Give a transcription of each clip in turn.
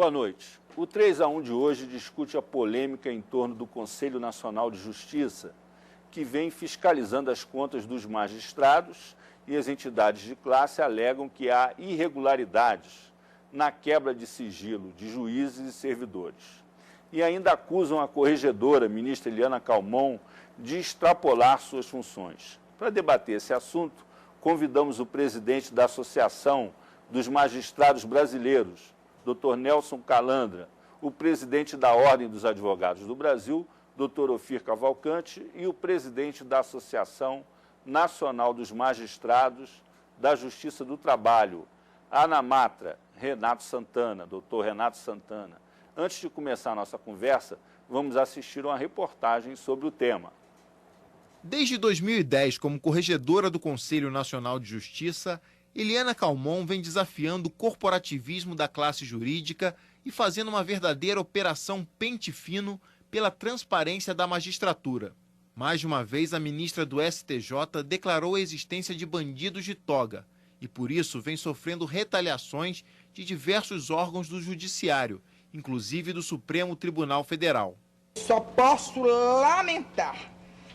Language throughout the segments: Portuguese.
Boa noite. O 3-1 de hoje discute a polêmica em torno do Conselho Nacional de Justiça, que vem fiscalizando as contas dos magistrados, e as entidades de classe alegam que há irregularidades na quebra de sigilo de juízes e servidores. E ainda acusam a corregedora, ministra Eliana Calmon, de extrapolar suas funções. Para debater esse assunto, convidamos o presidente da Associação dos Magistrados Brasileiros, Dr. Nelson Calandra, o presidente da Ordem dos Advogados do Brasil, Dr. Ofir Cavalcante, e o presidente da Associação Nacional dos Magistrados da Justiça do Trabalho, ANAMATRA, Renato Santana, Dr. Renato Santana. Antes de começar a nossa conversa, vamos assistir uma reportagem sobre o tema. Desde 2010, como corregedora do Conselho Nacional de Justiça, Eliana Calmon vem desafiando o corporativismo da classe jurídica e fazendo uma verdadeira operação pente fino pela transparência da magistratura. Mais de uma vez, a ministra do STJ declarou a existência de bandidos de toga e, por isso, vem sofrendo retaliações de diversos órgãos do Judiciário, inclusive do Supremo Tribunal Federal. Só posso lamentar,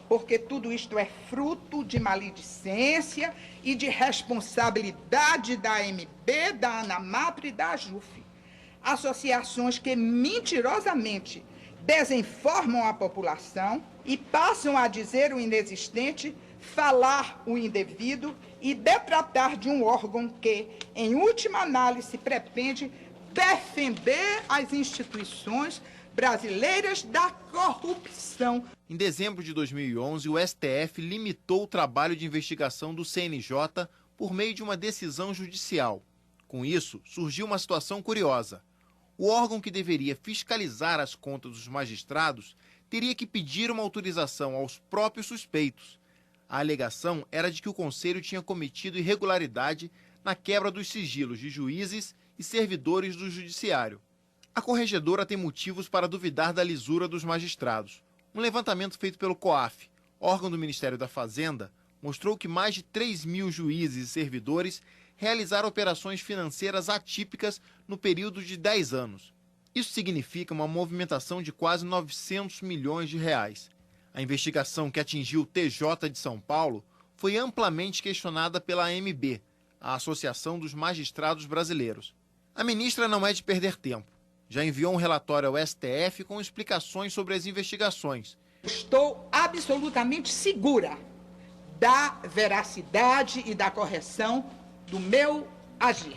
porque tudo isto é fruto de maledicência e de responsabilidade da AMB, da ANAMATRA e da AJUF. Associações que mentirosamente desinformam a população e passam a dizer o inexistente, falar o indevido e detratar de um órgão que, em última análise, pretende defender as instituições brasileiras da corrupção. Em dezembro de 2011, o STF limitou o trabalho de investigação do CNJ por meio de uma decisão judicial. Com isso, surgiu uma situação curiosa. O órgão que deveria fiscalizar as contas dos magistrados teria que pedir uma autorização aos próprios suspeitos. A alegação era de que o Conselho tinha cometido irregularidade na quebra dos sigilos de juízes e servidores do Judiciário. A corregedora tem motivos para duvidar da lisura dos magistrados. Um levantamento feito pelo COAF, órgão do Ministério da Fazenda, mostrou que mais de 3.000 juízes e servidores realizaram operações financeiras atípicas no período de 10 anos. Isso significa uma movimentação de quase 900 milhões de reais. A investigação que atingiu o TJ de São Paulo foi amplamente questionada pela AMB, a Associação dos Magistrados Brasileiros. A ministra não é de perder tempo. Já enviou um relatório ao STF com explicações sobre as investigações. Estou absolutamente segura da veracidade e da correção do meu agir.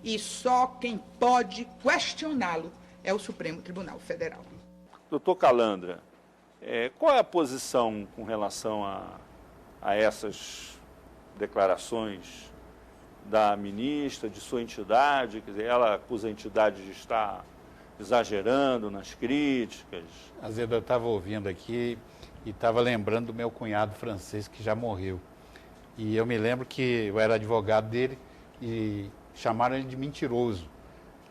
E só quem pode questioná-lo é o Supremo Tribunal Federal. Doutor Calandra, qual é a posição com relação a essas declarações da ministra, de sua entidade? Quer dizer, ela acusa a entidade de estar exagerando nas críticas. Azedo, eu estava ouvindo aqui e estava lembrando do meu cunhado francês que já morreu. E eu me lembro que eu era advogado dele e chamaram ele de mentiroso.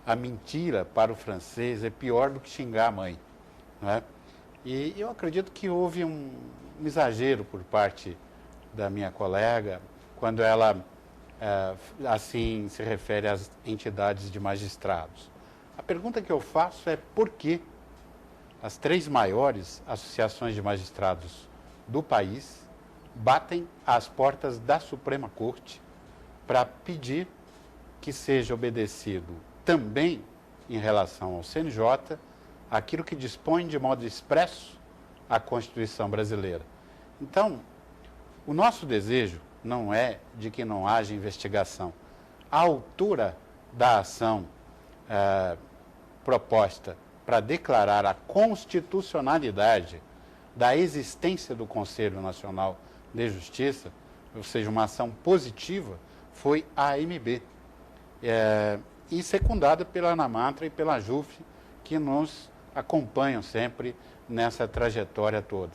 A mentira para o francês é pior do que xingar a mãe, não é? E eu acredito que houve um exagero por parte da minha colega quando ela assim se refere às entidades de magistrados. A pergunta que eu faço é por que as 3 maiores associações de magistrados do país batem às portas da Suprema Corte para pedir que seja obedecido também em relação ao CNJ aquilo que dispõe de modo expresso a Constituição brasileira. Então, o nosso desejo não é de que não haja investigação. A altura da ação proposta para declarar a constitucionalidade da existência do Conselho Nacional de Justiça, ou seja, uma ação positiva, foi a AMB, e secundada pela ANAMATRA e pela AJUF, que nos acompanham sempre nessa trajetória toda,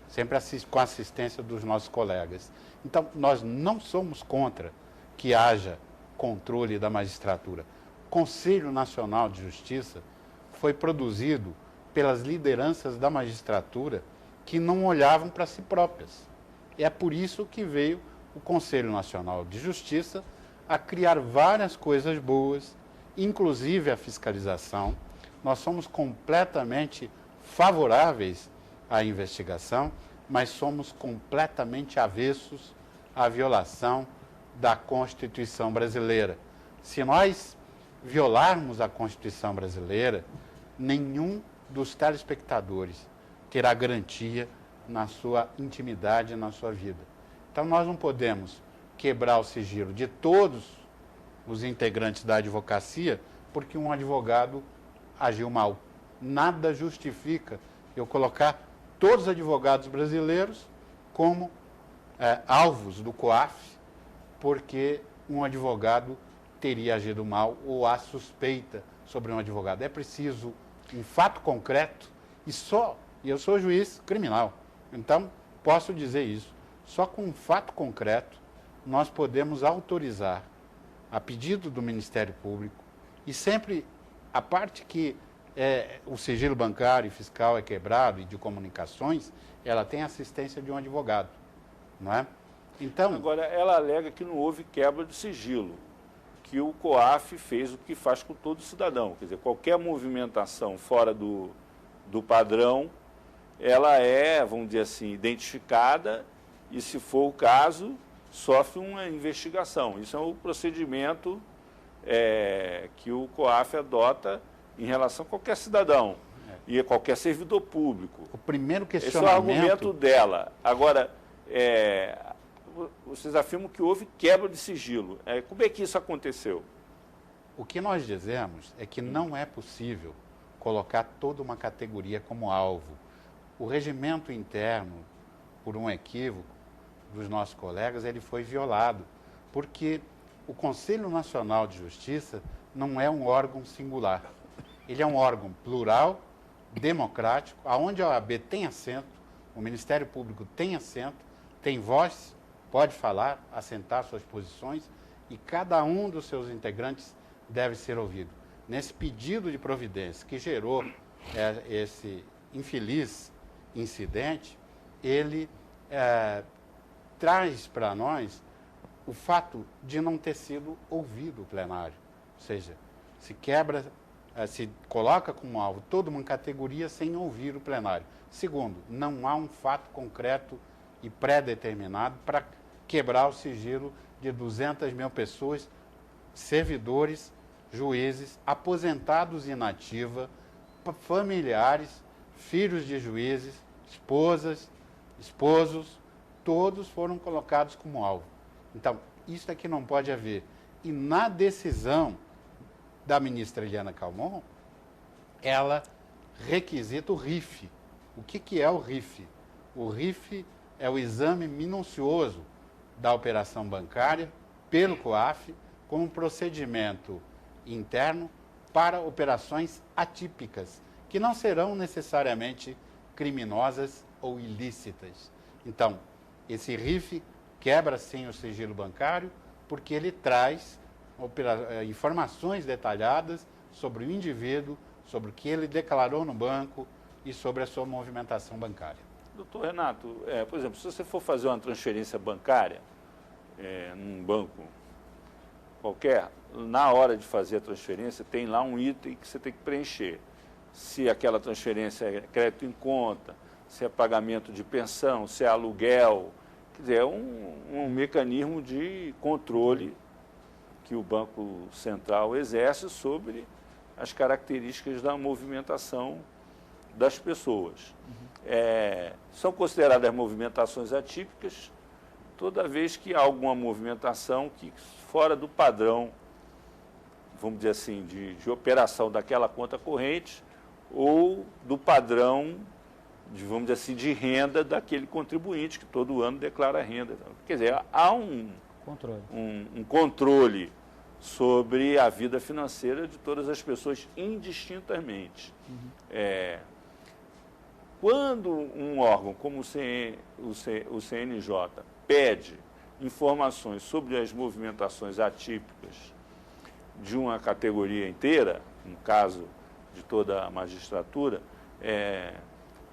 sempre com a assistência dos nossos colegas. Então, nós não somos contra que haja controle da magistratura. O Conselho Nacional de Justiça foi produzido pelas lideranças da magistratura que não olhavam para si próprias. E é por isso que veio o Conselho Nacional de Justiça a criar várias coisas boas inclusive a fiscalização. Nós somos completamente favoráveis à investigação, mas somos completamente avessos à violação da Constituição brasileira. Se nós violarmos a Constituição brasileira, nenhum dos telespectadores terá garantia na sua intimidade, na sua vida. Então, nós não podemos quebrar o sigilo de todos os integrantes da advocacia porque um advogado agiu mal. Nada justifica eu colocar todos os advogados brasileiros como alvos do COAF porque um advogado teria agido mal ou há suspeita sobre um advogado. É preciso um fato concreto e eu sou juiz criminal, então posso dizer isso. Só com um fato concreto nós podemos autorizar, a pedido do Ministério Público, e sempre a parte que o sigilo bancário e fiscal é quebrado e de comunicações, ela tem assistência de um advogado, não é? Então, agora, ela alega que não houve quebra de sigilo, que o COAF fez o que faz com todo cidadão, quer dizer, qualquer movimentação fora do padrão, ela é, vamos dizer assim, identificada e, se for o caso, sofre uma investigação. Isso é o procedimento que o COAF adota em relação a qualquer cidadão e a qualquer servidor público. O primeiro questionamento... Esse é o argumento dela. Agora, vocês afirmam que houve quebra de sigilo. Como é que isso aconteceu? O que nós dizemos é que não é possível colocar toda uma categoria como alvo. O regimento interno, por um equívoco dos nossos colegas, ele foi violado, porque o Conselho Nacional de Justiça não é um órgão singular. Ele é um órgão plural, democrático, onde a OAB tem assento, o Ministério Público tem assento, tem voz, pode falar, assentar suas posições, e cada um dos seus integrantes deve ser ouvido. Nesse pedido de providência que gerou esse infeliz incidente, ele traz para nós o fato de não ter sido ouvido o plenário. Ou seja, se coloca como alvo toda uma categoria sem ouvir o plenário. Segundo, não há um fato concreto e pré-determinado para quebrar o sigilo de 200 mil pessoas, servidores, juízes, aposentados em ativa, familiares, filhos de juízes, esposas, esposos, todos foram colocados como alvo. Então, isso é que não pode haver. E na decisão da ministra Eliana Calmon, ela requisita o RIF. O que é o RIF? O RIF é o exame minucioso da operação bancária pelo COAF como um procedimento interno para operações atípicas, que não serão necessariamente criminosas ou ilícitas. Então, esse RIF quebra sim o sigilo bancário, porque ele traz informações detalhadas sobre o indivíduo, sobre o que ele declarou no banco e sobre a sua movimentação bancária. Doutor Renato, por exemplo, se você for fazer uma transferência bancária num banco qualquer, na hora de fazer a transferência tem lá um item que você tem que preencher. Se aquela transferência é crédito em conta, se é pagamento de pensão, se é aluguel, quer dizer, é um mecanismo de controle que o Banco Central exerce sobre as características da movimentação das pessoas. São consideradas movimentações atípicas toda vez que há alguma movimentação que fora do padrão, vamos dizer assim, de operação daquela conta corrente ou do padrão, vamos dizer assim, de renda daquele contribuinte que todo ano declara renda. Quer dizer, há um controle sobre a vida financeira de todas as pessoas indistintamente. Quando um órgão como o CNJ pede informações sobre as movimentações atípicas de uma categoria inteira, no caso de toda a magistratura,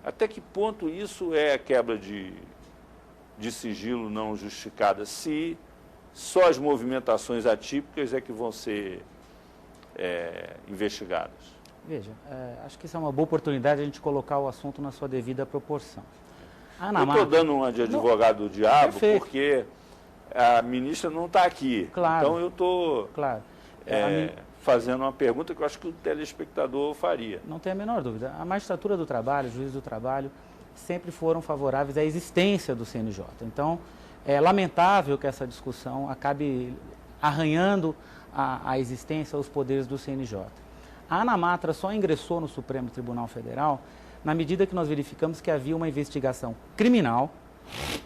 até que ponto isso é quebra de sigilo não justificada, se só as movimentações atípicas é que vão ser investigadas? Veja, acho que isso é uma boa oportunidade de a gente colocar o assunto na sua devida proporção. Eu estou dando uma de advogado do diabo, Perfeito. porque a ministra não está aqui. Claro. Então eu estou Claro. fazendo uma pergunta que eu acho que o telespectador faria. Não tem a menor dúvida. A magistratura do trabalho, o juiz do trabalho, sempre foram favoráveis à existência do CNJ. Então, é lamentável que essa discussão acabe arranhando a existência, os poderes do CNJ. A ANAMATRA só ingressou no Supremo Tribunal Federal na medida que nós verificamos que havia uma investigação criminal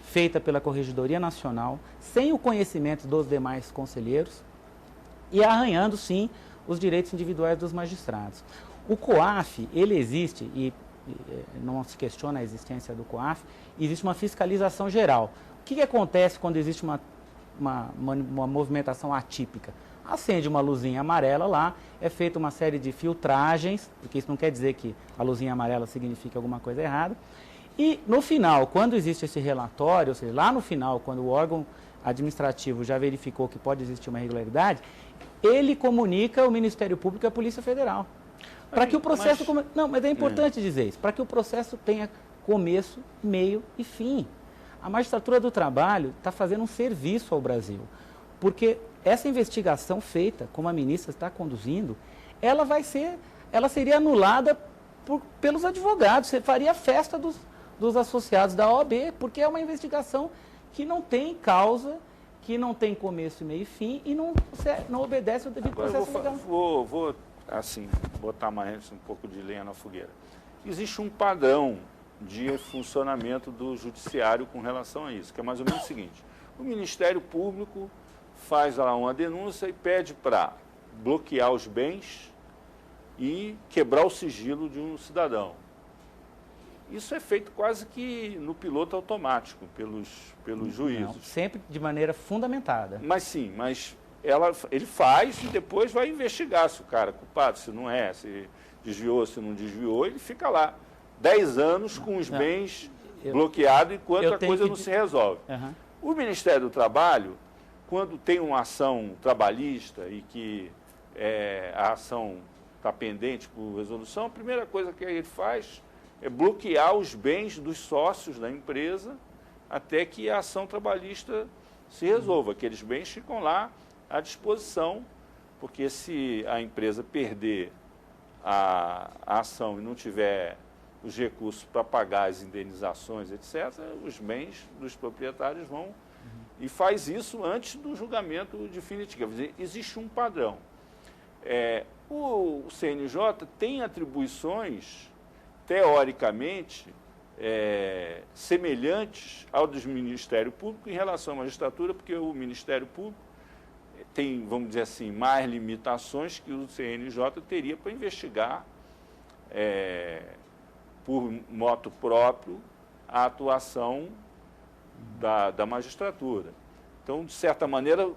feita pela Corregedoria Nacional, sem o conhecimento dos demais conselheiros e arranhando, sim, os direitos individuais dos magistrados. O COAF, ele existe, e não se questiona a existência do COAF, existe uma fiscalização geral. O que acontece quando existe uma movimentação atípica? Acende uma luzinha amarela lá, é feita uma série de filtragens, porque isso não quer dizer que a luzinha amarela significa alguma coisa errada. E no final, quando existe esse relatório, ou seja, lá no final, quando o órgão administrativo já verificou que pode existir uma irregularidade, ele comunica ao Ministério Público e à Polícia Federal. Para que o processo... Não, mas é importante dizer isso, para que o processo tenha começo, meio e fim. A magistratura do trabalho está fazendo um serviço ao Brasil, porque essa investigação feita, como a ministra está conduzindo, ela seria anulada pelos advogados, você faria festa dos associados da OAB, porque é uma investigação que não tem causa, que não tem começo, meio e fim e não obedece ao devido processo legal. Vou assim, botar mais um pouco de lenha na fogueira. Existe um padrão de funcionamento do judiciário com relação a isso, que é mais ou menos o seguinte: o Ministério Público faz lá uma denúncia e pede para bloquear os bens e quebrar o sigilo de um cidadão. Isso é feito quase que no piloto automático pelos juízes. Não, sempre de maneira fundamentada. Mas sim, ele faz e depois vai investigar se o cara é culpado, se não é, se desviou, se não desviou, ele fica lá 10 anos com os bens bloqueados enquanto a coisa não se resolve. O Ministério do Trabalho, quando tem uma ação trabalhista e que a ação está pendente por resolução, a primeira coisa que ele faz é bloquear os bens dos sócios da empresa até que a ação trabalhista se resolva. Aqueles bens ficam lá à disposição, porque se a empresa perder a ação e não tiver os recursos para pagar as indenizações, etc., os bens dos proprietários vão... E faz isso antes do julgamento definitivo. Quer dizer, existe um padrão. O CNJ tem atribuições, teoricamente, semelhantes ao do Ministério Público em relação à magistratura, porque o Ministério Público tem, vamos dizer assim, mais limitações que o CNJ teria para investigar por moto próprio a atuação da magistratura. Então, de certa maneira,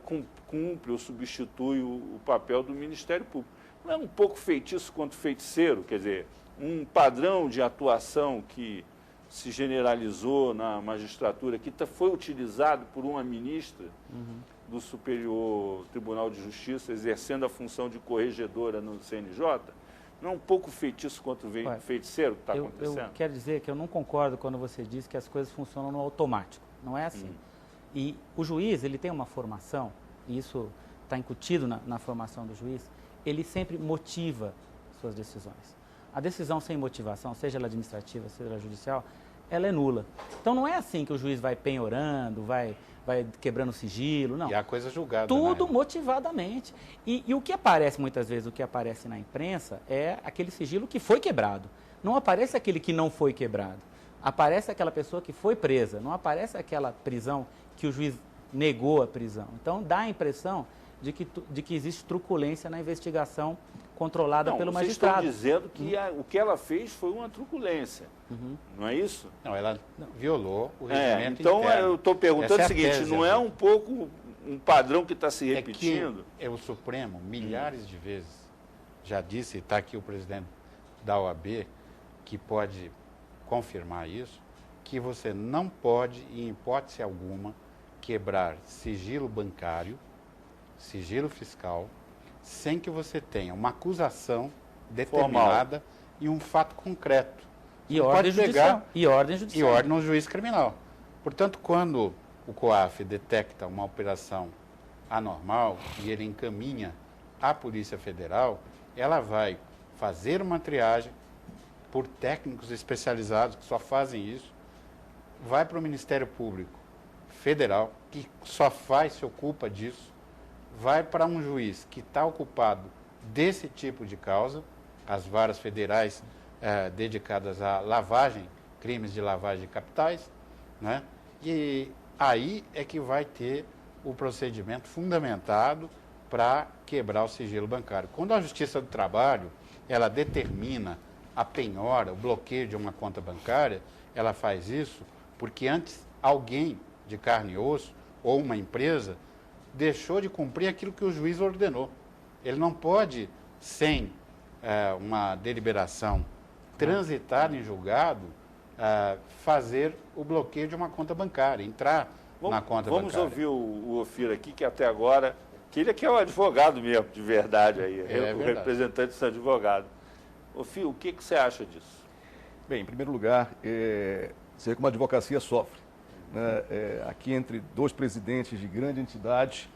cumpre ou substitui o papel do Ministério Público. Não é um pouco feitiço quanto feiticeiro? Quer dizer, um padrão de atuação que se generalizou na magistratura, que foi utilizado por uma ministra do Superior Tribunal de Justiça, exercendo a função de corregedora no CNJ, não é um pouco feitiço quanto feiticeiro que está acontecendo? Eu quero dizer que eu não concordo quando você diz que as coisas funcionam no automático. Não é assim. E o juiz, ele tem uma formação, e isso está incutido na formação do juiz, ele sempre motiva suas decisões. A decisão sem motivação, seja ela administrativa, seja ela judicial, ela é nula. Então não é assim que o juiz vai penhorando, vai quebrando sigilo, não. E a coisa julgada, tudo né? Motivadamente. E o que aparece muitas vezes, o que aparece na imprensa é aquele sigilo que foi quebrado. Não aparece aquele que não foi quebrado. Aparece aquela pessoa que foi presa, não aparece aquela prisão que o juiz negou a prisão. Então dá a impressão de que existe truculência na investigação controlada pelo magistrado. Vocês estão dizendo que o que ela fez foi uma truculência, não é isso? Não, ela violou o regimento então interno. Eu estou perguntando o seguinte, tese, não é um pouco um padrão que está se repetindo? É o Supremo, milhares de vezes, já disse, está aqui o presidente da OAB, que pode confirmar isso, que você não pode, em hipótese alguma, quebrar sigilo bancário, sigilo fiscal, sem que você tenha uma acusação determinada e um fato concreto. E ordem judicial. E ordem E judicial. ordem no juiz criminal. Portanto, quando o COAF detecta uma operação anormal e ele encaminha à Polícia Federal, ela vai fazer uma triagem por técnicos especializados que só fazem isso, vai para o Ministério Público Federal, que só se ocupa disso, vai para um juiz que está ocupado desse tipo de causa, as varas federais dedicadas à lavagem, crimes de lavagem de capitais, né? E aí é que vai ter o procedimento fundamentado para quebrar o sigilo bancário. Quando a Justiça do Trabalho, ela determina a penhora, o bloqueio de uma conta bancária, ela faz isso porque antes alguém de carne e osso ou uma empresa deixou de cumprir aquilo que o juiz ordenou. Ele não pode, sem uma deliberação transitada em julgado, fazer o bloqueio de uma conta bancária, entrar na conta bancária. Vamos ouvir o Ofir aqui, que até agora, que ele aqui é o advogado mesmo, de verdade, aí, o representante do advogado. Ofir, o que você acha disso? Bem, em primeiro lugar, você vê como a advocacia sofre, né? Aqui entre dois presidentes de grande entidade,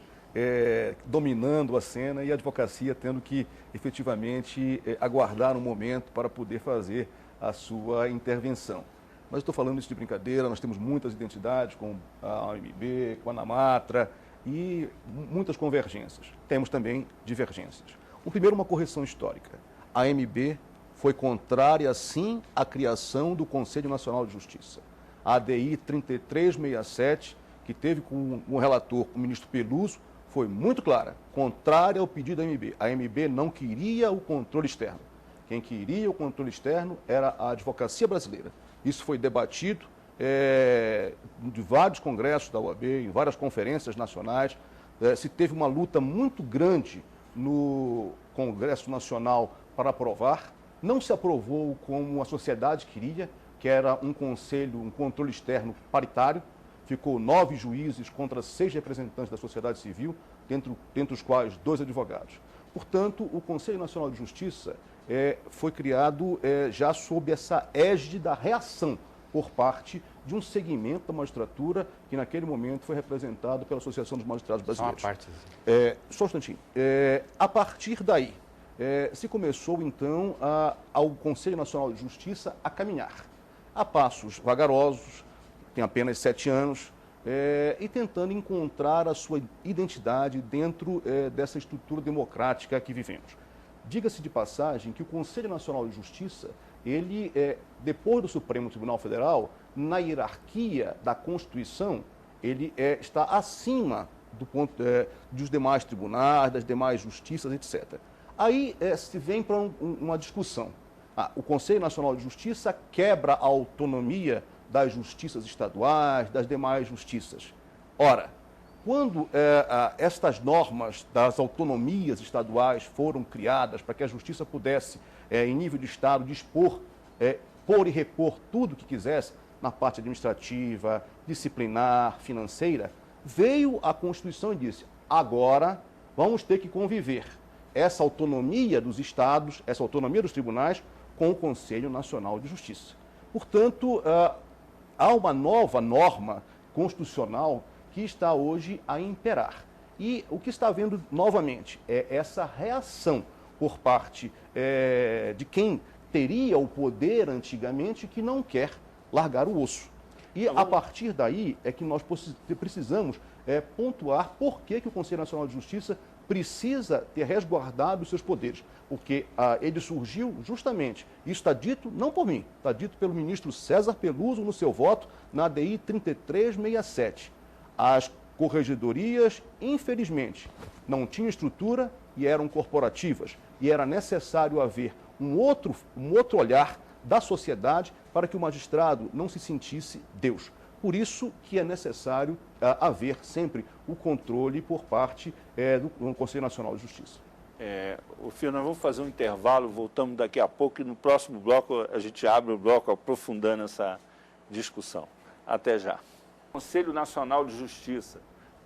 dominando a cena e a advocacia tendo que efetivamente aguardar um momento para poder fazer a sua intervenção. Mas estou falando isso de brincadeira, nós temos muitas identidades, com a OMB, com a Anamatra, e muitas convergências. Temos também divergências. O primeiro, uma correção histórica. A AMB foi contrária, sim, à criação do Conselho Nacional de Justiça. A ADI 3367, que teve como relator o ministro Peluso, foi muito clara, contrária ao pedido da AMB. A AMB não queria o controle externo. Quem queria o controle externo era a advocacia brasileira. Isso foi debatido de vários congressos da OAB, em várias conferências nacionais. Se teve uma luta muito grande no Congresso Nacional para aprovar. Não se aprovou como a sociedade queria, que era um conselho, um controle externo paritário. Ficou 9 juízes contra 6 representantes da sociedade civil, dentre os quais 2 advogados. Portanto, o Conselho Nacional de Justiça foi criado já sob essa égide da reação por parte de um segmento da magistratura que naquele momento foi representado pela Associação dos Magistrados Brasileiros. Só uma parte. Só um instantinho. A partir daí, se começou então ao Conselho Nacional de Justiça a caminhar a passos vagarosos, tem apenas 7 anos, e tentando encontrar a sua identidade dentro dessa estrutura democrática que vivemos. Diga-se de passagem que o Conselho Nacional de Justiça, ele, depois do Supremo Tribunal Federal, na hierarquia da Constituição, ele está acima dos demais tribunais, das demais justiças, etc. Aí se vem para uma discussão. O Conselho Nacional de Justiça quebra a autonomia das justiças estaduais, das demais justiças. Ora, quando estas normas das autonomias estaduais foram criadas para que a justiça pudesse, em nível de Estado, dispor, pôr e repor tudo o que quisesse, na parte administrativa, disciplinar, financeira, veio a Constituição e disse, agora vamos ter que conviver essa autonomia dos estados, essa autonomia dos tribunais, com o Conselho Nacional de Justiça. Portanto, há uma nova norma constitucional que está hoje a imperar. E o que está havendo novamente é essa reação por parte de quem teria o poder antigamente que não quer largar o osso. E a partir daí é que nós precisamos pontuar por que o Conselho Nacional de Justiça precisa ter resguardado os seus poderes, porque ele surgiu justamente, isso está dito não por mim, está dito pelo ministro César Peluso no seu voto na ADI 3367. As corregedorias, infelizmente, não tinham estrutura e eram corporativas, e era necessário haver um outro olhar da sociedade para que o magistrado não se sentisse Deus. Por isso que é necessário haver sempre o controle por parte do Conselho Nacional de Justiça. Ofir, nós vamos fazer um intervalo, voltamos daqui a pouco e no próximo bloco a gente abre o bloco aprofundando essa discussão. Até já. Conselho Nacional de Justiça.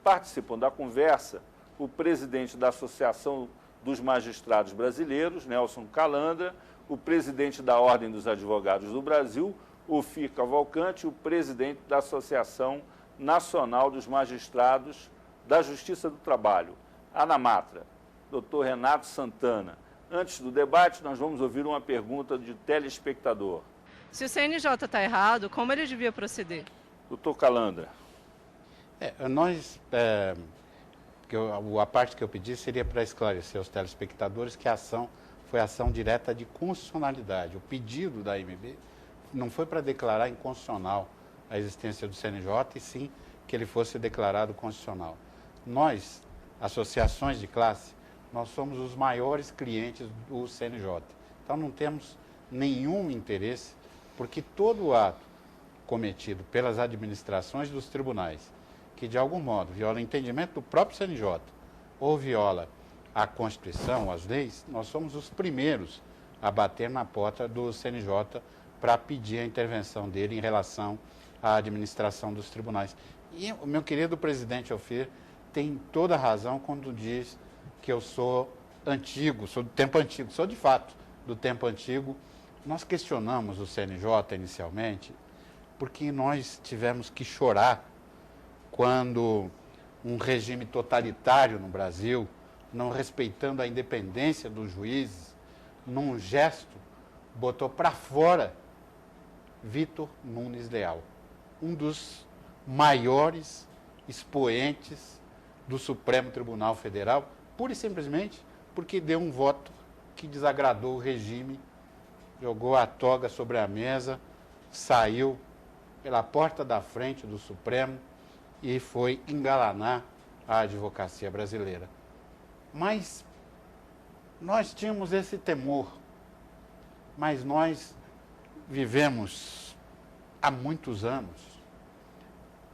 Participam da conversa o presidente da Associação dos Magistrados Brasileiros, Nelson Calandra, o presidente da Ordem dos Advogados do Brasil, Ofir Cavalcante, o presidente da Associação Nacional dos Magistrados da Justiça do Trabalho, ANAMATRA, Dr. Renato Santana. Antes do debate, nós vamos ouvir uma pergunta de telespectador. Se o CNJ está errado, como ele devia proceder? Dr. Calandra. A parte que eu pedi seria para esclarecer aos telespectadores que a ação foi ação direta de constitucionalidade. O pedido da AMB não foi para declarar inconstitucional a existência do CNJ, e sim que ele fosse declarado constitucional. Nós, associações de classe, nós somos os maiores clientes do CNJ. Então não temos nenhum interesse, porque todo ato cometido pelas administrações dos tribunais, que de algum modo viola o entendimento do próprio CNJ ou viola a Constituição, as leis, nós somos os primeiros a bater na porta do CNJ para pedir a intervenção dele em relação à administração dos tribunais. E o meu querido presidente Ofir tem toda a razão quando diz que eu sou antigo, sou do tempo antigo, sou de fato do tempo antigo. Nós questionamos o CNJ inicialmente porque nós tivemos que chorar quando um regime totalitário no Brasil, não respeitando a independência dos juízes, num gesto, botou para fora Vitor Nunes Leal, um dos maiores expoentes do Supremo Tribunal Federal, pura e simplesmente porque deu um voto que desagradou o regime, jogou a toga sobre a mesa, saiu pela porta da frente do Supremo e foi engalanar a advocacia brasileira. Mas nós tínhamos esse temor, mas nós vivemos há muitos anos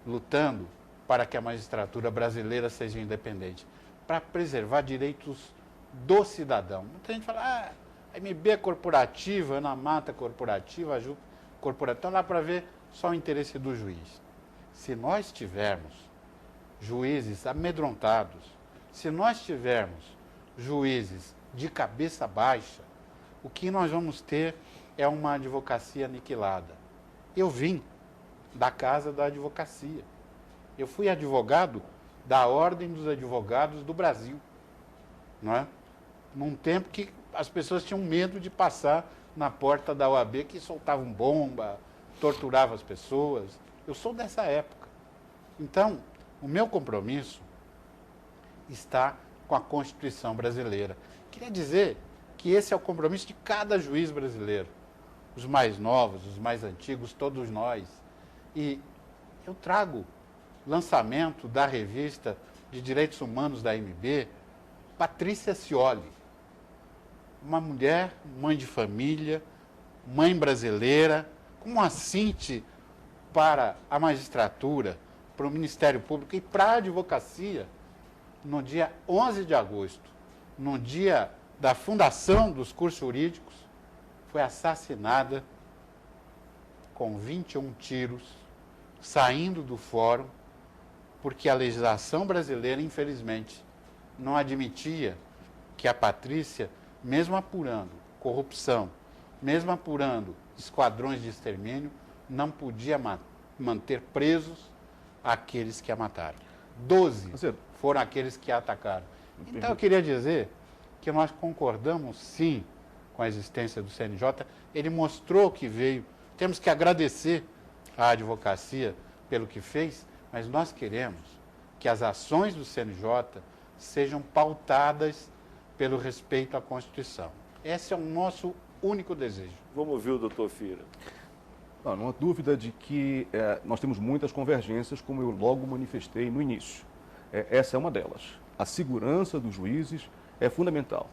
lutando para que a magistratura brasileira seja independente, para preservar direitos do cidadão. Muita gente fala, a MB é corporativa, a ANAMATRA é corporativa, a JUP é corporativa, então lá para ver só o interesse do juiz. Se nós tivermos juízes amedrontados, se nós tivermos juízes de cabeça baixa, o que nós vamos ter é uma advocacia aniquilada. Eu vim da casa da advocacia. Eu fui advogado da Ordem dos Advogados do Brasil, não é? Num tempo que as pessoas tinham medo de passar na porta da OAB, que soltavam bomba, torturavam as pessoas. Eu sou dessa época. Então, o meu compromisso está com a Constituição brasileira. Queria dizer que esse é o compromisso de cada juiz brasileiro. Os mais novos, os mais antigos, todos nós. E eu trago lançamento da revista de Direitos Humanos da AMB, Patrícia Scioli, uma mulher, mãe de família, mãe brasileira, com uma assinte para a magistratura, para o Ministério Público e para a advocacia, no dia 11 de agosto, no dia da fundação dos cursos jurídicos, foi assassinada com 21 tiros, saindo do fórum, porque a legislação brasileira, infelizmente, não admitia que a Patrícia, mesmo apurando corrupção, mesmo apurando esquadrões de extermínio, não podia manter presos aqueles que a mataram. 12 foram aqueles que a atacaram. Então, eu queria dizer que nós concordamos, sim, com a existência do CNJ. Ele mostrou que veio. Temos que agradecer à advocacia pelo que fez, mas nós queremos que as ações do CNJ sejam pautadas pelo respeito à Constituição. Esse é o nosso único desejo. Vamos ouvir o doutor Fira. Não há dúvida de que nós temos muitas convergências, como eu logo manifestei no início. Essa é uma delas. A segurança dos juízes é fundamental.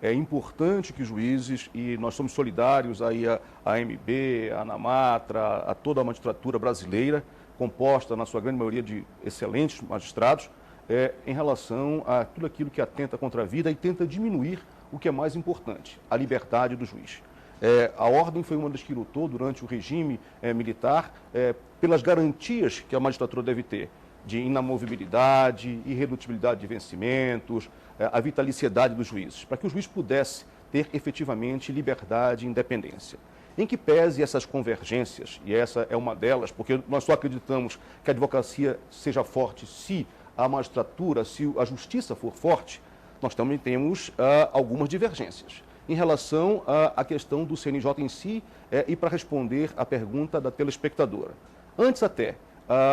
É importante que os juízes, e nós somos solidários aí à AMB, à ANAMATRA, a toda a magistratura brasileira, composta na sua grande maioria de excelentes magistrados, em relação a tudo aquilo que atenta contra a vida e tenta diminuir o que é mais importante, a liberdade do juiz. A Ordem foi uma das que lutou durante o regime militar pelas garantias que a magistratura deve ter de inamovibilidade, irredutibilidade de vencimentos, a vitaliciedade dos juízes, para que o juiz pudesse ter efetivamente liberdade e independência. Em que pese essas convergências, e essa é uma delas, porque nós só acreditamos que a advocacia seja forte se a magistratura, se a justiça for forte, nós também temos algumas divergências em relação à questão do CNJ em si e para responder à pergunta da telespectadora. Antes até,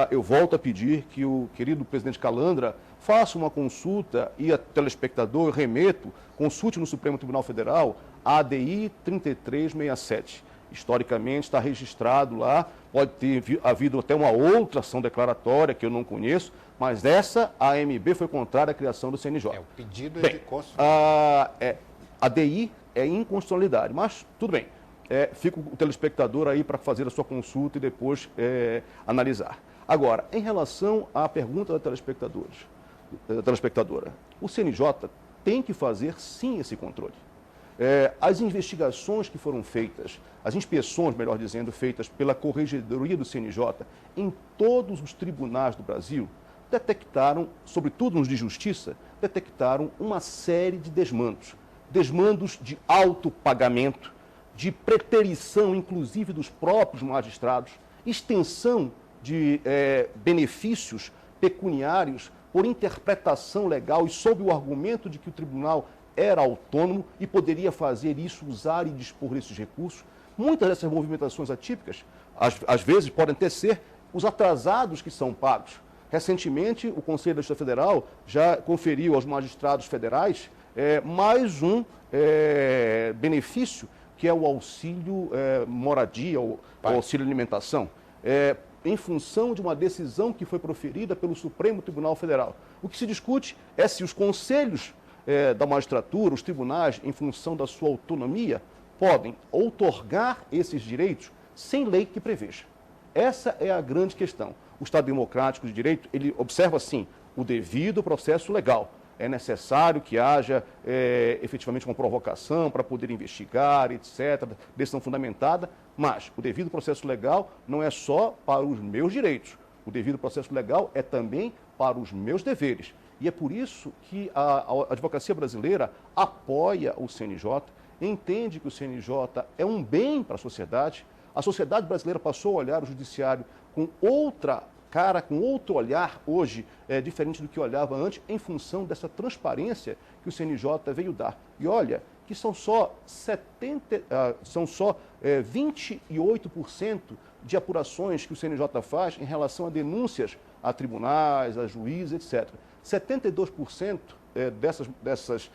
eu volto a pedir que o querido presidente Calandra faça uma consulta e a telespectador, remeto, consulte no Supremo Tribunal Federal a ADI 3367. Historicamente está registrado lá, pode ter havido até uma outra ação declaratória que eu não conheço, mas essa, a AMB foi contrária à criação do CNJ. O pedido bem, de constitucionalidade. A DI é inconstitucionalidade, mas tudo bem. Fica o telespectador aí para fazer a sua consulta e depois analisar. Agora, em relação à pergunta da telespectadora, o CNJ tem que fazer sim esse controle. As investigações que foram feitas, as inspeções, melhor dizendo, feitas pela Corregedoria do CNJ em todos os tribunais do Brasil, detectaram, sobretudo nos de justiça, detectaram uma série de desmandos. Desmandos de alto pagamento, de preterição, inclusive, dos próprios magistrados, extensão de benefícios pecuniários por interpretação legal e sob o argumento de que o tribunal era autônomo e poderia fazer isso, usar e dispor desses recursos. Muitas dessas movimentações atípicas, às vezes, podem até ser os atrasados que são pagos. Recentemente, o Conselho da Justiça Federal já conferiu aos magistrados federais mais um benefício, que é o auxílio moradia, o auxílio alimentação, em função de uma decisão que foi proferida pelo Supremo Tribunal Federal. O que se discute é se os conselhos da magistratura, os tribunais, em função da sua autonomia, podem outorgar esses direitos sem lei que preveja. Essa é a grande questão. O Estado Democrático de Direito, ele observa, sim, o devido processo legal. É necessário que haja efetivamente uma provocação para poder investigar, etc., decisão fundamentada, mas o devido processo legal não é só para os meus direitos. O devido processo legal é também para os meus deveres. E é por isso que a advocacia brasileira apoia o CNJ, entende que o CNJ é um bem para a sociedade. A sociedade brasileira passou a olhar o judiciário com outra cara, com outro olhar hoje, diferente do que olhava antes, em função dessa transparência que o CNJ veio dar. E olha, que são só 28% de apurações que o CNJ faz em relação a denúncias a tribunais, a juízes, etc. 72% dessas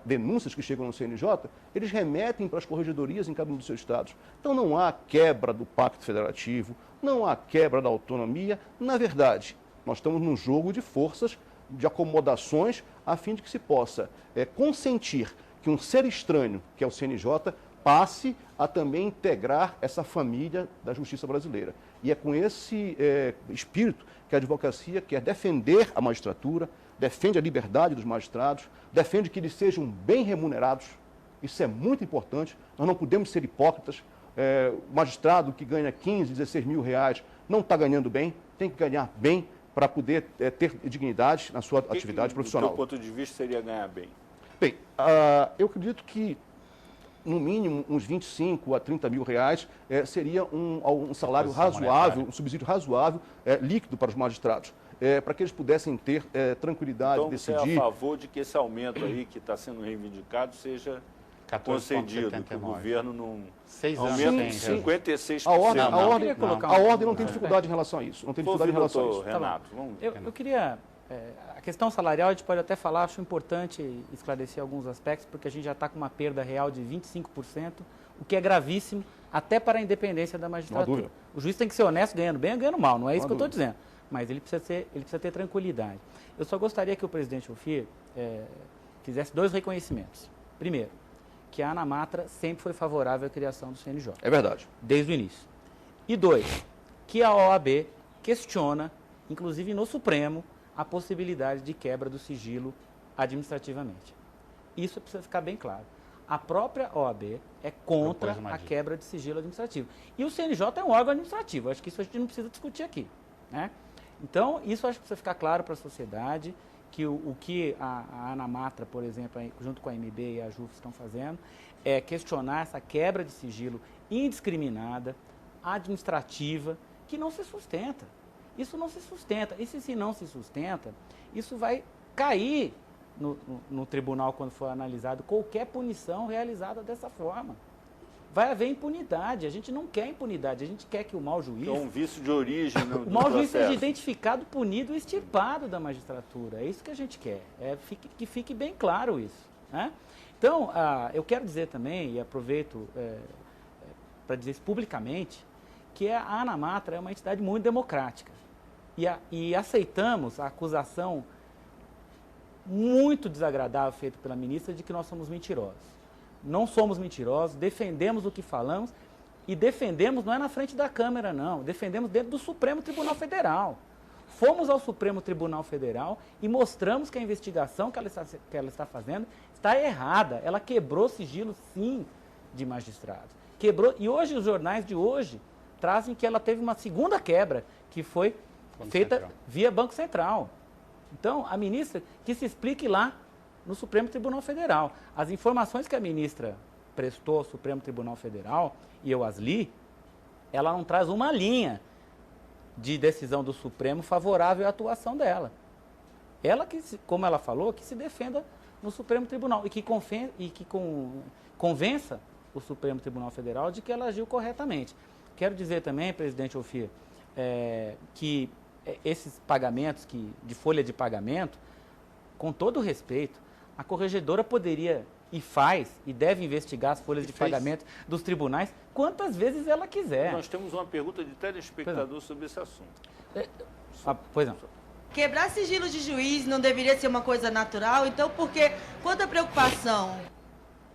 denúncias que chegam no CNJ, eles remetem para as corregedorias em cada um dos seus estados. Então não há quebra do pacto federativo, não há quebra da autonomia. Na verdade, nós estamos num jogo de forças, de acomodações, a fim de que se possa consentir que um ser estranho, que é o CNJ, passe a também integrar essa família da justiça brasileira. E é com esse espírito que a advocacia quer defender a magistratura, defende a liberdade dos magistrados, defende que eles sejam bem remunerados. Isso é muito importante, nós não podemos ser hipócritas. O magistrado que ganha 15, 16 mil reais não está ganhando bem, tem que ganhar bem para poder ter dignidade na sua atividade profissional. Do seu ponto de vista, seria ganhar bem? Bem, eu acredito que, no mínimo, uns 25 a 30 mil reais seria um salário razoável, um subsídio razoável, líquido para os magistrados, para que eles pudessem ter tranquilidade de decidir. Então, você é a favor de que esse aumento aí que está sendo reivindicado seja concedido, que o governo não... 6 anos aumenta sem 56%. A ordem não tem dificuldade em relação a isso. Não tem dificuldade em relação a isso. Renato, eu queria... a questão salarial, a gente pode até falar, acho importante esclarecer alguns aspectos, porque a gente já está com uma perda real de 25%, o que é gravíssimo até para a independência da magistratura. O juiz tem que ser honesto, ganhando bem ou ganhando mal, não é isso que eu estou dizendo. Mas ele precisa ter tranquilidade. Eu só gostaria que o presidente Ophir fizesse 2 reconhecimentos. Primeiro, que a ANAMATRA sempre foi favorável à criação do CNJ. É verdade. Desde o início. E 2, que a OAB questiona, inclusive no Supremo, a possibilidade de quebra do sigilo administrativamente. Isso precisa ficar bem claro. A própria OAB é contra a quebra de sigilo administrativo. E o CNJ é um órgão administrativo. Acho que isso a gente não precisa discutir aqui, né? Então, isso acho que precisa ficar claro para a sociedade, que o que a ANAMATRA, por exemplo, junto com a MB e a JUF estão fazendo, é questionar essa quebra de sigilo indiscriminada, administrativa, que não se sustenta. Isso não se sustenta. E se não se sustenta, isso vai cair no tribunal quando for analisado qualquer punição realizada dessa forma. Vai haver impunidade. A gente não quer impunidade, a gente quer que o mau juiz... É um vício de origem no o mau juiz seja processo. identificado, punido e extirpado da magistratura. É isso que a gente quer. Que fique bem claro isso, né? Então, eu quero dizer também, e aproveito para dizer isso publicamente, que a ANAMATRA é uma entidade muito democrática. E aceitamos a acusação muito desagradável feita pela ministra de que nós somos mentirosos. Não somos mentirosos, defendemos o que falamos e defendemos, não é na frente da Câmara, não, defendemos dentro do Supremo Tribunal Federal. Fomos ao Supremo Tribunal Federal e mostramos que a investigação que ela está fazendo está errada. Ela quebrou sigilo, sim, de magistrados. Quebrou, e hoje os jornais de hoje trazem que ela teve uma segunda quebra, que foi feita via Banco Central. Então, a ministra que se explique lá no Supremo Tribunal Federal. As informações que a ministra prestou ao Supremo Tribunal Federal, e eu as li, ela não traz uma linha de decisão do Supremo favorável à atuação dela. Ela, como ela falou, que se defenda no Supremo Tribunal e que convença o Supremo Tribunal Federal de que ela agiu corretamente. Quero dizer também, presidente Ophir, que esses pagamentos de folha de pagamento, com todo o respeito, a corregedora poderia e faz e deve investigar as folhas de pagamento dos tribunais quantas vezes ela quiser. Nós temos uma pergunta de telespectador sobre esse assunto. Pois não. Quebrar sigilo de juiz não deveria ser uma coisa natural? Então, por que quanta preocupação?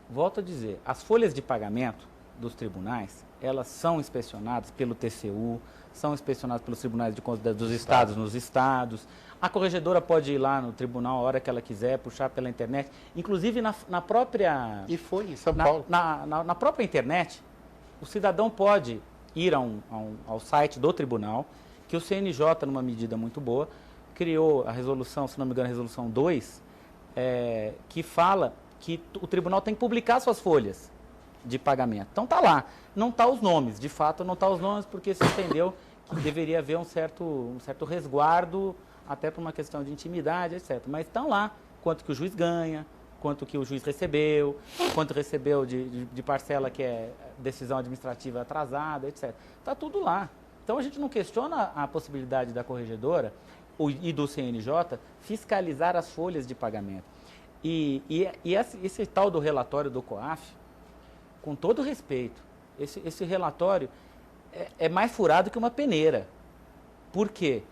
Volto a dizer, as folhas de pagamento dos tribunais, elas são inspecionadas pelo TCU, são inspecionadas pelos tribunais de contas dos estados nos estados. A corregedora pode ir lá no tribunal a hora que ela quiser, puxar pela internet. Inclusive na própria... E foi em São Paulo. Na própria internet, o cidadão pode ir ao site do tribunal, que o CNJ, numa medida muito boa, criou a resolução, se não me engano, a resolução 2, que fala que o tribunal tem que publicar suas folhas de pagamento. Então está lá, não está os nomes, de fato não está os nomes porque se entendeu que deveria haver um certo resguardo, até por uma questão de intimidade, etc. Mas estão lá quanto que o juiz ganha, quanto que o juiz recebeu, quanto recebeu de parcela que é decisão administrativa atrasada, etc. Está tudo lá. Então a gente não questiona a possibilidade da corregedora e do CNJ fiscalizar as folhas de pagamento. E esse tal do relatório do COAF, com todo respeito, esse relatório é mais furado que uma peneira. Por quê?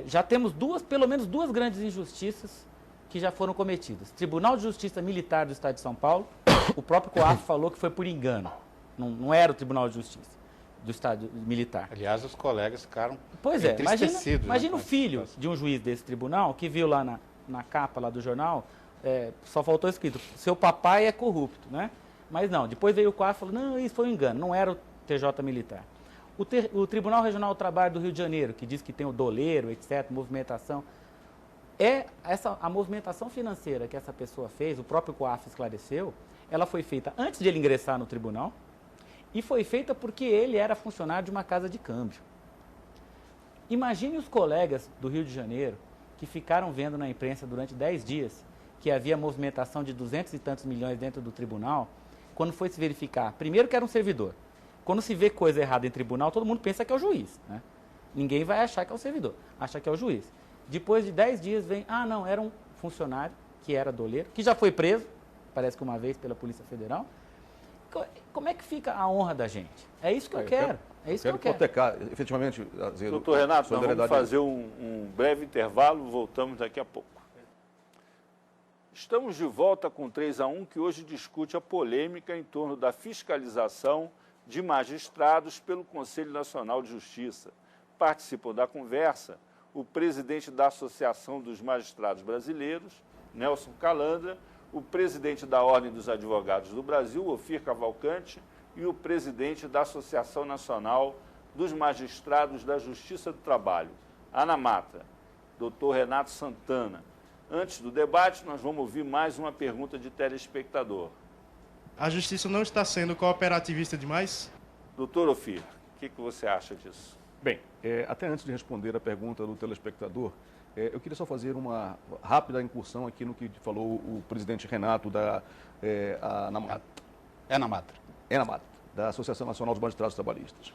Já temos pelo menos duas grandes injustiças que já foram cometidas. Tribunal de Justiça Militar do Estado de São Paulo, o próprio COAF falou que foi por engano. Não era o Tribunal de Justiça do Estado Militar. Aliás, os colegas ficaram entristecidos. Imagina né, o filho de um juiz desse tribunal que viu lá na capa lá do jornal, só faltou escrito, seu papai é corrupto, né? Mas não, depois veio o COAF e falou, não, isso foi um engano, não era o TJ Militar. O Tribunal Regional do Trabalho do Rio de Janeiro, que diz que tem o doleiro, etc., movimentação. A movimentação financeira que essa pessoa fez, o próprio COAF esclareceu, ela foi feita antes de ele ingressar no tribunal e foi feita porque ele era funcionário de uma casa de câmbio. Imagine os colegas do Rio de Janeiro que ficaram vendo na imprensa durante 10 dias que havia movimentação de 200 e tantos milhões dentro do tribunal, quando foi se verificar, primeiro que era um servidor. Quando se vê coisa errada em tribunal, todo mundo pensa que é o juiz, né? Ninguém vai achar que é o servidor, acha que é o juiz. Depois de 10 dias vem, não, era um funcionário, que era doleiro, que já foi preso, parece que uma vez pela Polícia Federal. Como é que fica a honra da gente? É isso que eu quero. É isso que eu quero. Hipotecar, efetivamente, doutor Renato, nós vamos fazer um breve intervalo, voltamos daqui a pouco. Estamos de volta com 3-1, que hoje discute a polêmica em torno da fiscalização de magistrados pelo Conselho Nacional de Justiça. Participam da conversa o presidente da Associação dos Magistrados Brasileiros, Nelson Calandra, o presidente da Ordem dos Advogados do Brasil, Ophir Cavalcante, e o presidente da Associação Nacional dos Magistrados da Justiça do Trabalho, Ana Mata, doutor Renato Santana. Antes do debate, nós vamos ouvir mais uma pergunta de telespectador. A justiça não está sendo cooperativista demais? Doutor Ofir, o que você acha disso? Bem, até antes de responder a pergunta do telespectador, eu queria só fazer uma rápida incursão aqui no que falou o presidente Renato da ENAMAT, da Associação Nacional dos Magistrados Trabalhistas.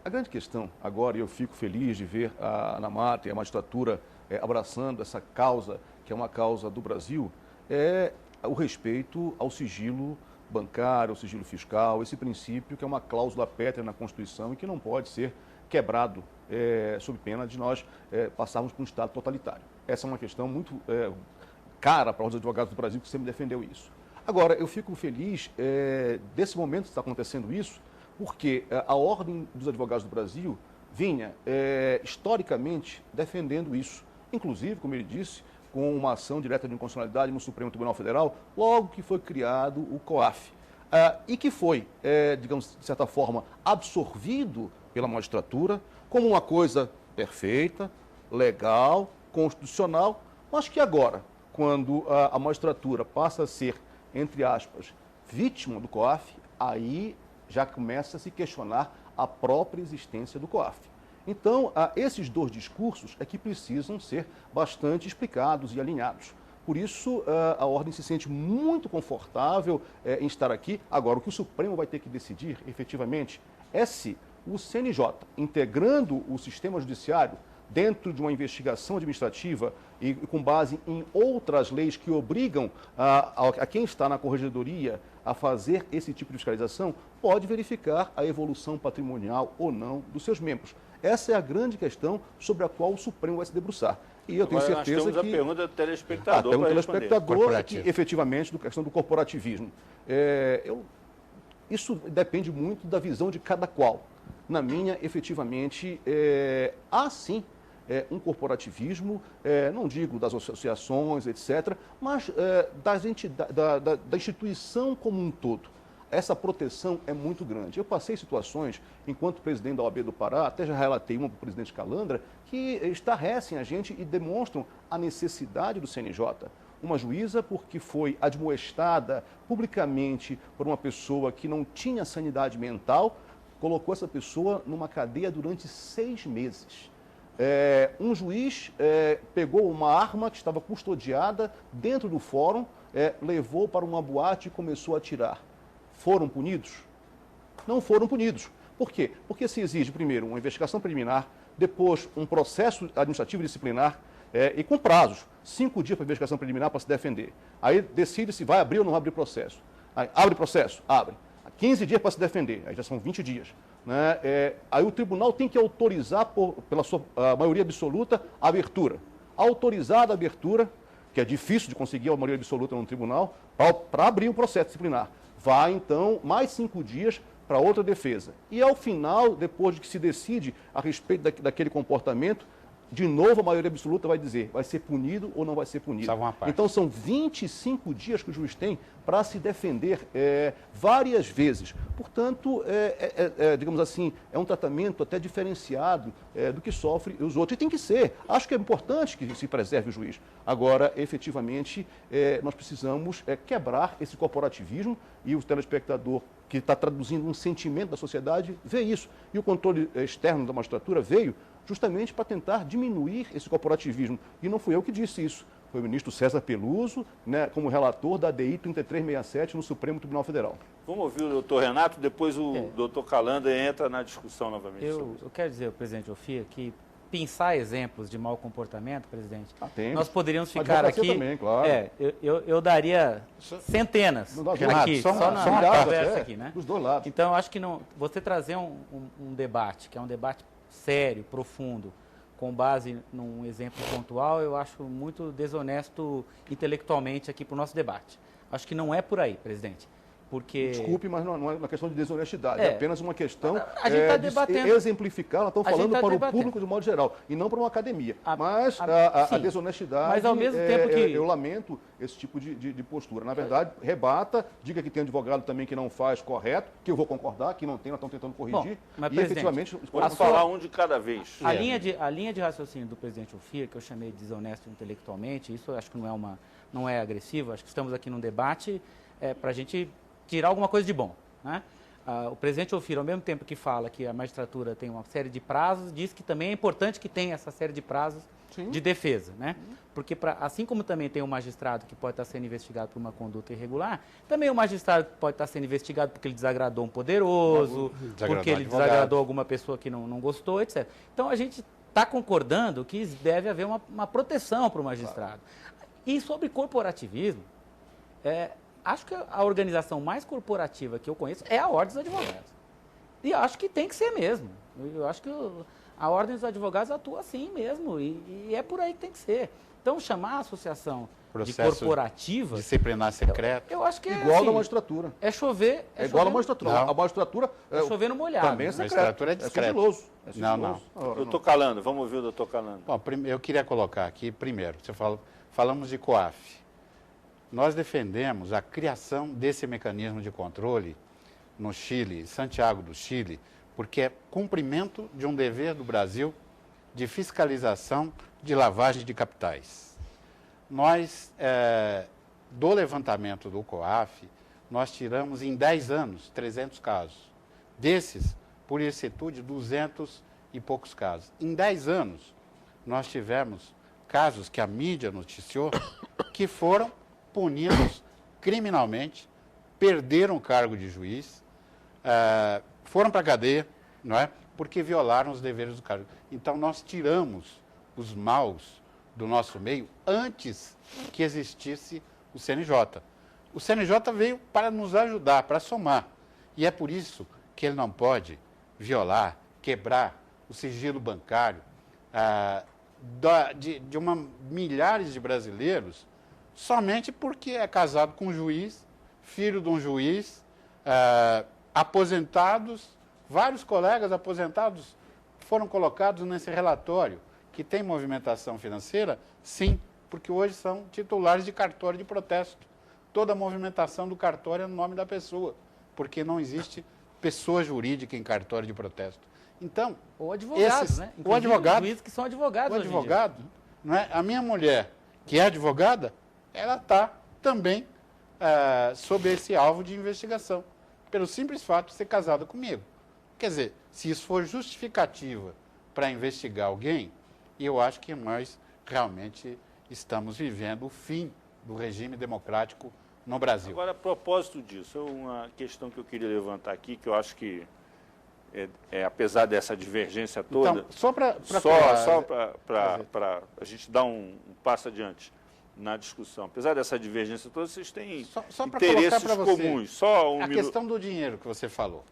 A grande questão agora, e eu fico feliz de ver a ANAMAT e a magistratura abraçando essa causa, que é uma causa do Brasil, é o respeito ao sigilo bancário, ao sigilo fiscal, esse princípio que é uma cláusula pétrea na Constituição e que não pode ser quebrado sob pena de nós passarmos por um Estado totalitário. Essa é uma questão muito cara para os advogados do Brasil que sempre defendeu isso. Agora, eu fico feliz desse momento que está acontecendo isso, porque a Ordem dos Advogados do Brasil vinha historicamente defendendo isso. Inclusive, como ele disse, com uma ação direta de inconstitucionalidade no Supremo Tribunal Federal, logo que foi criado o COAF. E que foi, digamos, de certa forma, absorvido pela magistratura como uma coisa perfeita, legal, constitucional, mas que agora, quando a magistratura passa a ser, entre aspas, vítima do COAF, aí já começa a se questionar a própria existência do COAF. Então, esses dois discursos é que precisam ser bastante explicados e alinhados. Por isso, a Ordem se sente muito confortável em estar aqui. Agora, o que o Supremo vai ter que decidir, efetivamente, é se o CNJ, integrando o sistema judiciário dentro de uma investigação administrativa e com base em outras leis que obrigam a quem está na corregedoria a fazer esse tipo de fiscalização, pode verificar a evolução patrimonial ou não dos seus membros. Essa é a grande questão sobre a qual o Supremo vai se debruçar. E eu tenho certeza nós temos que... a pergunta do telespectador. Tem um telespectador que, efetivamente, da questão do corporativismo. Isso depende muito da visão de cada qual. Na minha, efetivamente, há sim um corporativismo, não digo das associações, etc., mas da instituição como um todo. Essa proteção é muito grande. Eu passei situações, enquanto presidente da OAB do Pará, até já relatei uma para o presidente Calandra, que estarrecem a gente e demonstram a necessidade do CNJ. Uma juíza porque foi admoestada publicamente por uma pessoa que não tinha sanidade mental, colocou essa pessoa numa cadeia durante 6 meses. Um juiz pegou uma arma que estava custodiada dentro do fórum, levou para uma boate e começou a atirar. Foram punidos? Não foram punidos. Por quê? Porque se exige, primeiro, uma investigação preliminar, depois um processo administrativo disciplinar e com prazos. 5 dias para investigação preliminar para se defender. Aí decide se vai abrir ou não abrir processo. Aí, abre processo? Abre. 15 dias para se defender, aí já são 20 dias. Né? Aí o tribunal tem que autorizar, pela sua maioria absoluta, a abertura. Autorizada a abertura, que é difícil de conseguir a maioria absoluta no tribunal, para abrir o processo disciplinar. Vai, então, mais 5 dias para outra defesa. E, ao final, depois de que se decide a respeito daquele comportamento, de novo a maioria absoluta vai dizer, vai ser punido ou não vai ser punido. Então, são 25 dias que o juiz tem para se defender várias vezes. Portanto, digamos assim, é um tratamento até diferenciado do que sofre os outros. E tem que ser. Acho que é importante que se preserve o juiz. Agora, efetivamente, nós precisamos quebrar esse corporativismo e o telespectador que está traduzindo um sentimento da sociedade vê isso. E o controle externo da magistratura veio justamente para tentar diminuir esse corporativismo. E não fui eu que disse isso. Foi o ministro César Peluso, né, como relator da DI 3367 no Supremo Tribunal Federal. Vamos ouvir o doutor Renato, depois o doutor Calandra entra na discussão novamente. Eu quero dizer, presidente Ofir, que pensar exemplos de mau comportamento, presidente, nós poderíamos ficar aqui... Também, claro. Eu daria centenas aqui, só na conversa aqui, né? Dos dois lados. Então, eu acho que não, você trazer um debate, que é um debate sério, profundo, com base num exemplo pontual, eu acho muito desonesto intelectualmente aqui para o nosso debate. Acho que não é por aí, presidente. Porque... Desculpe, mas não é uma questão de desonestidade, é apenas uma questão a gente tá debatendo, de exemplificar, nós estamos falando para o público de modo geral, e não para uma academia. Mas a desonestidade, mas ao mesmo tempo que... eu lamento esse tipo de postura. Na verdade, rebata, diga que tem advogado também que não faz correto, que eu vou concordar, que não tem, nós estamos tentando corrigir, mas, e efetivamente... Pode falar um de cada vez. A linha de raciocínio do presidente Ofir, que eu chamei de desonesto intelectualmente, isso eu acho que não é agressivo, acho que estamos aqui num debate para a gente tirar alguma coisa de bom, né? O presidente Ofir, ao mesmo tempo que fala que a magistratura tem uma série de prazos, diz que também é importante que tenha essa série de prazos de defesa, né? Porque assim como também tem um magistrado que pode estar sendo investigado por uma conduta irregular, também o magistrado pode estar sendo investigado porque ele desagradou um poderoso, porque ele desagradou alguma pessoa que não gostou, etc. Então a gente está concordando que deve haver uma proteção para o magistrado. E sobre corporativismo, acho que a organização mais corporativa que eu conheço é a Ordem dos Advogados. E acho que tem que ser mesmo. Eu acho que a Ordem dos Advogados atua assim mesmo. E é por aí que tem que ser. Então, chamar a associação de corporativa... disciplinar secreto. Eu acho que igual assim, da magistratura. É chover... igual da magistratura. Não. A magistratura... É chover no molhado. Também é secreto. A magistratura é discreto. Sigiloso. Não. Doutor Calando, vamos ouvir o doutor Calando. Bom, eu queria colocar aqui, primeiro, falamos de COAF. Nós defendemos a criação desse mecanismo de controle no Chile, Santiago do Chile, porque é cumprimento de um dever do Brasil de fiscalização de lavagem de capitais. Nós, do levantamento do COAF, nós tiramos em 10 anos 300 casos. Desses, por ilicitude, 200 e poucos casos. Em 10 anos, nós tivemos casos que a mídia noticiou que foram punidos criminalmente, perderam o cargo de juiz, foram para a cadeia, não é? Porque violaram os deveres do cargo. Então, nós tiramos os maus do nosso meio antes que existisse o CNJ. O CNJ veio para nos ajudar, para somar. E é por isso que ele não pode violar, quebrar o sigilo bancário de milhares de brasileiros somente porque é casado com um juiz, filho de um juiz, aposentados, vários colegas aposentados foram colocados nesse relatório, que tem movimentação financeira, sim, porque hoje são titulares de cartório de protesto. Toda a movimentação do cartório é no nome da pessoa, porque não existe pessoa jurídica em cartório de protesto. Então, ou advogados, né? Ou advogado, juízes que são advogados. O advogado, não é? A minha mulher, que é advogada, ela está também sob esse alvo de investigação, pelo simples fato de ser casada comigo. Quer dizer, se isso for justificativa para investigar alguém, eu acho que nós realmente estamos vivendo o fim do regime democrático no Brasil. Agora, a propósito disso, uma questão que eu queria levantar aqui, que eu acho que, apesar dessa divergência toda, então, só para a gente dar um passo adiante na discussão, apesar dessa divergência toda, vocês têm interesses comuns. Só um a questão do dinheiro que você falou,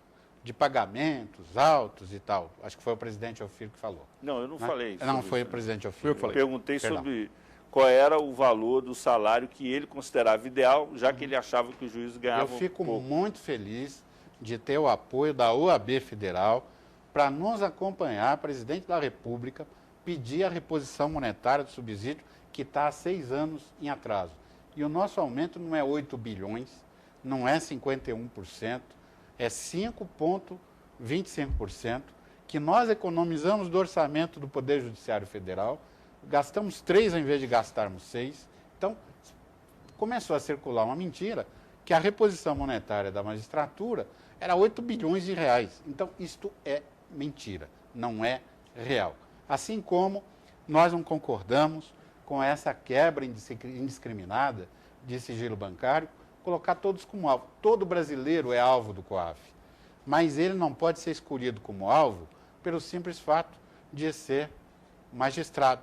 de pagamentos altos e tal, acho que foi o presidente Ofir que falou. Não, eu não falei isso. Não, foi o presidente Ofir. Eu perguntei sobre qual era o valor do salário que ele considerava ideal, já que ele achava que o juiz ganhava Eu fico pouco. muito feliz de ter o apoio da OAB Federal para nos acompanhar, presidente da República, pedir a reposição monetária do subsídio, que está há 6 anos em atraso. E o nosso aumento não é 8 bilhões, não é 51%, é 5,25%, que nós economizamos do orçamento do Poder Judiciário Federal, gastamos 3 ao invés de gastarmos 6. Então, começou a circular uma mentira que a reposição monetária da magistratura era 8 bilhões de reais. Então, isto é mentira, não é real. Assim como nós não concordamos com essa quebra indiscriminada de sigilo bancário, colocar todos como alvo. Todo brasileiro é alvo do COAF, mas ele não pode ser escolhido como alvo pelo simples fato de ser magistrado,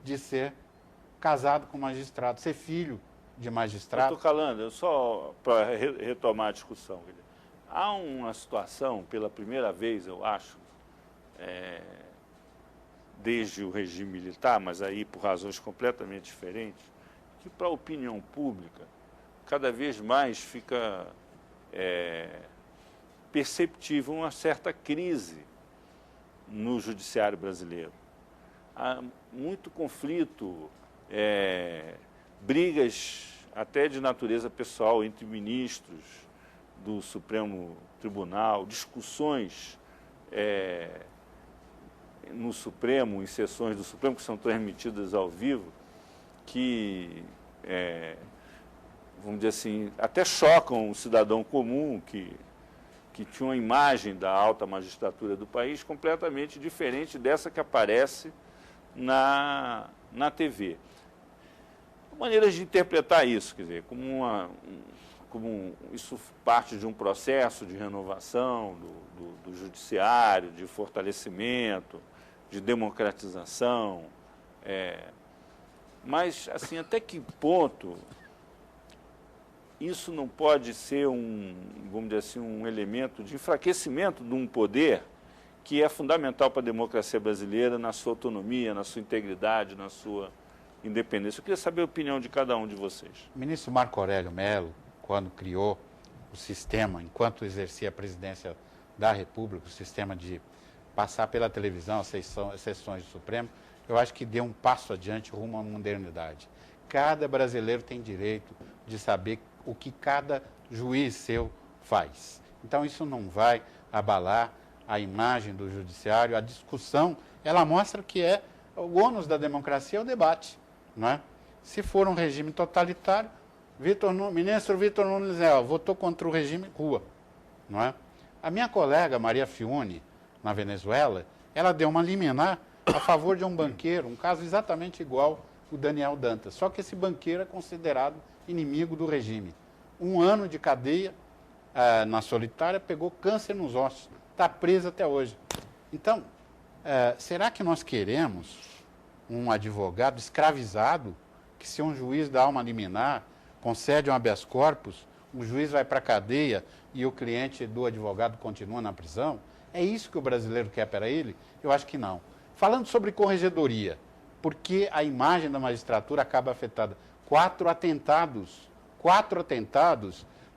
de ser casado com magistrado, ser filho de magistrado. Doutor Calando, só para retomar a discussão, há uma situação, pela primeira vez, eu acho, desde o regime militar, mas aí por razões completamente diferentes, que para a opinião pública, cada vez mais fica perceptível uma certa crise no judiciário brasileiro. Há muito conflito, brigas até de natureza pessoal entre ministros do Supremo Tribunal, discussões no Supremo, em sessões do Supremo, que são transmitidas ao vivo, que, vamos dizer assim, até chocam o cidadão comum que tinha uma imagem da alta magistratura do país completamente diferente dessa que aparece na TV. Maneiras de interpretar isso, quer dizer, como isso parte de um processo de renovação do judiciário, de fortalecimento, de democratização. Mas, assim, até que ponto isso não pode ser vamos dizer assim, um elemento de enfraquecimento de um poder que é fundamental para a democracia brasileira, na sua autonomia, na sua integridade, na sua independência? Eu queria saber a opinião de cada um de vocês. O ministro Marco Aurélio Mello, quando criou o sistema, enquanto exercia a presidência da República, o sistema de passar pela televisão as sessões do Supremo, eu acho que deu um passo adiante rumo à modernidade. Cada brasileiro tem direito de saber o que cada juiz seu faz. Então, isso não vai abalar a imagem do judiciário. A discussão, ela mostra que o ônus da democracia é o debate, não é? Se for um regime totalitário, ministro Vitor Nunes votou contra o regime, rua, não é? A minha colega Maria Fiune, na Venezuela, ela deu uma liminar a favor de um banqueiro, um caso exatamente igual o Daniel Dantas, só que esse banqueiro é considerado inimigo do regime. 1 ano de cadeia na solitária, pegou câncer nos ossos, está preso até hoje. Então, será que nós queremos um advogado escravizado, que se um juiz dá uma liminar, concede um habeas corpus, o juiz vai para a cadeia e o cliente do advogado continua na prisão? É isso que o brasileiro quer para ele? Eu acho que não. Falando sobre corregedoria, porque a imagem da magistratura acaba afetada. 4 atentados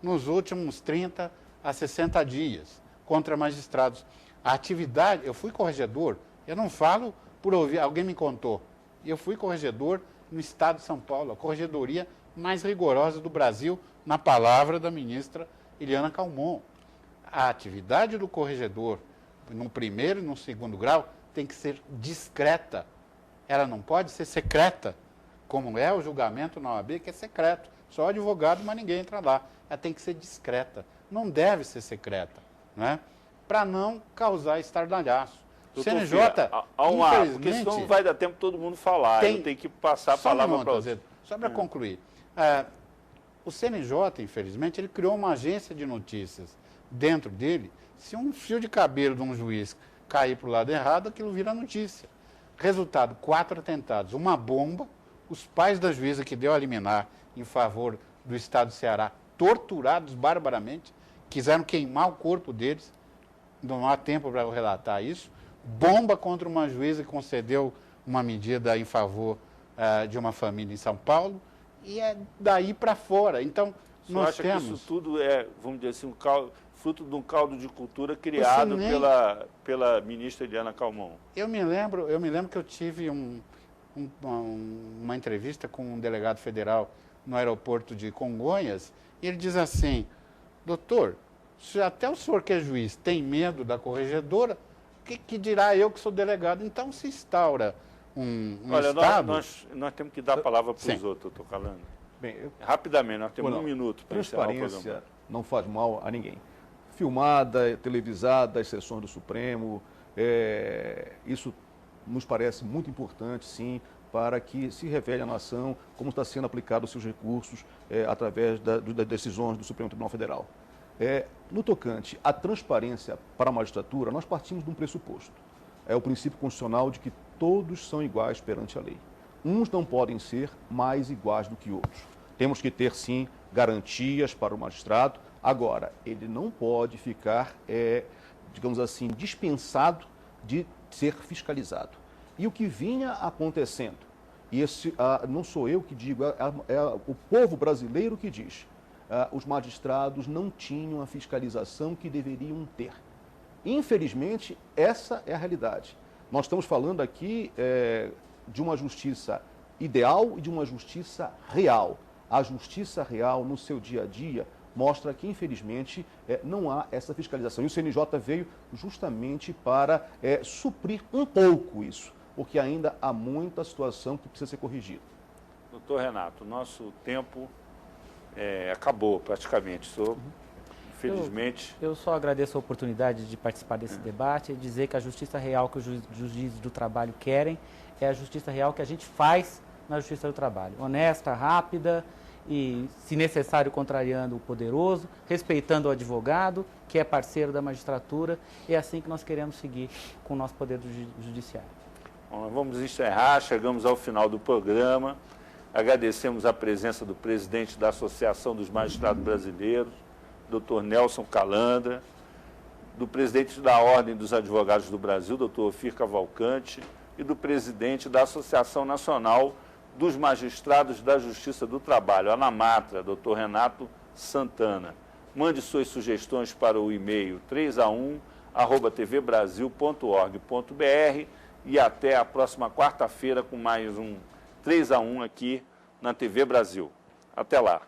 nos últimos 30 a 60 dias contra magistrados. A atividade, eu fui corregedor, eu não falo por ouvir, alguém me contou. Eu fui corregedor no estado de São Paulo, a corregedoria mais rigorosa do Brasil, na palavra da ministra Eliana Calmon. A atividade do corregedor, no primeiro e no segundo grau, tem que ser discreta. Ela não pode ser secreta, como é o julgamento na OAB, que é secreto. Só o advogado, mas ninguém entra lá. Ela tem que ser discreta. Não deve ser secreta, né? Para não causar estardalhaço. O CNJ, porque senão não vai dar tempo todo mundo falar. Eu tenho que passar a palavra para você. Só para concluir. O CNJ, infelizmente, ele criou uma agência de notícias. Dentro dele, se um fio de cabelo de um juiz cair para o lado errado, aquilo vira notícia. Resultado, 4 atentados, uma bomba, os pais da juíza que deu a liminar em favor do estado do Ceará, torturados barbaramente, quiseram queimar o corpo deles, não há tempo para eu relatar isso, bomba contra uma juíza que concedeu uma medida em favor de uma família em São Paulo, e é daí para fora. Então, nós temos... que isso tudo é, vamos dizer assim, fruto de um caldo de cultura criado pela ministra Eliana Calmon? Eu me lembro que eu tive uma entrevista com um delegado federal no aeroporto de Congonhas, e ele diz assim: doutor, se até o senhor que é juiz tem medo da corregedora, que dirá eu que sou delegado? Então se instaura um Estado... Nós temos que dar a palavra para os outros, eu estou falando. Rapidamente, nós temos 1 minuto para encerrar o programa. Transparência não faz mal a ninguém. Filmada, televisada, as sessões do Supremo, isso nos parece muito importante, sim, para que se revele à nação como está sendo aplicado os seus recursos através das decisões do Supremo Tribunal Federal. No tocante à transparência para a magistratura, nós partimos de um pressuposto. É o princípio constitucional de que todos são iguais perante a lei. Uns não podem ser mais iguais do que outros. Temos que ter, sim, garantias para o magistrado. Agora, ele não pode ficar, digamos assim, dispensado de ser fiscalizado. E o que vinha acontecendo, e não sou eu que digo, é o povo brasileiro que diz, os magistrados não tinham a fiscalização que deveriam ter. Infelizmente, essa é a realidade. Nós estamos falando aqui de uma justiça ideal e de uma justiça real. A justiça real, no seu dia a dia, mostra que, infelizmente, não há essa fiscalização. E o CNJ veio justamente para suprir um pouco isso, porque ainda há muita situação que precisa ser corrigida. Doutor Renato, nosso tempo acabou praticamente. Infelizmente... Eu só agradeço a oportunidade de participar desse debate e dizer que a justiça real que os juízes do trabalho querem é a justiça real que a gente faz na justiça do trabalho. Honesta, rápida e, se necessário, contrariando o poderoso, respeitando o advogado, que é parceiro da magistratura. É assim que nós queremos seguir com o nosso poder judiciário. Bom, nós vamos encerrar, chegamos ao final do programa. Agradecemos a presença do presidente da Associação dos Magistrados Brasileiros, Dr. Nelson Calandra, do presidente da Ordem dos Advogados do Brasil, Dr. Ofir Cavalcante, e do presidente da Associação Nacional dos Magistrados da Justiça do Trabalho, ANAMATRA, Dr. Renato Santana. Mande suas sugestões para o e-mail 3a1@tvbrasil.org.br e até a próxima quarta-feira com mais um 3 a 1 aqui na TV Brasil. Até lá.